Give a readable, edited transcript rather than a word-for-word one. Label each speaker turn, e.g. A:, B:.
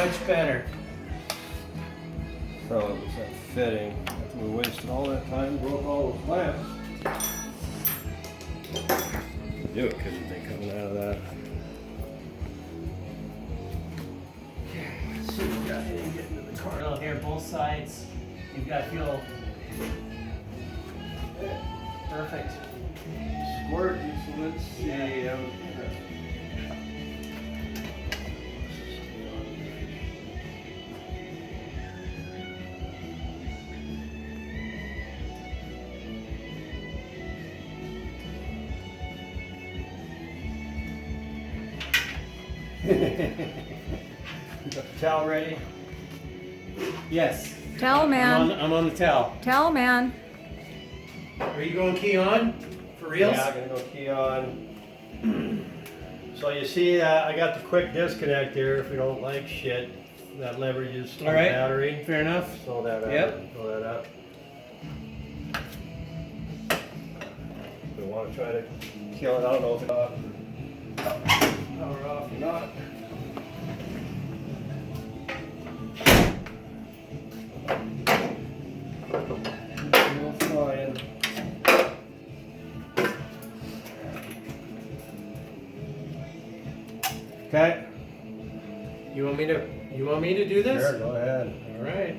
A: Much better.
B: So it was that fitting. We wasted all that time, broke all those clamps. Knew it couldn't be coming out of that.
A: So you've got to get into the car here, both sides. You've got fuel. Perfect.
B: Squirt, so let's see. Got the towel ready?
A: Yes.
C: Towel man.
A: I'm on the towel.
C: Towel man.
A: Are you going key on? For reals?
B: Yeah, I'm gonna go key on. So you see, I got the quick disconnect here. If you don't like shit, that leverages the
A: All right.
B: battery.
A: Fair enough.
B: Throw that up.
A: Yep.
B: Throw that up. We want to try to kill it. I don't know if it's off. Power off or not. Still flying.
A: Okay. You want me to do this?
B: Sure, go ahead.
A: All right.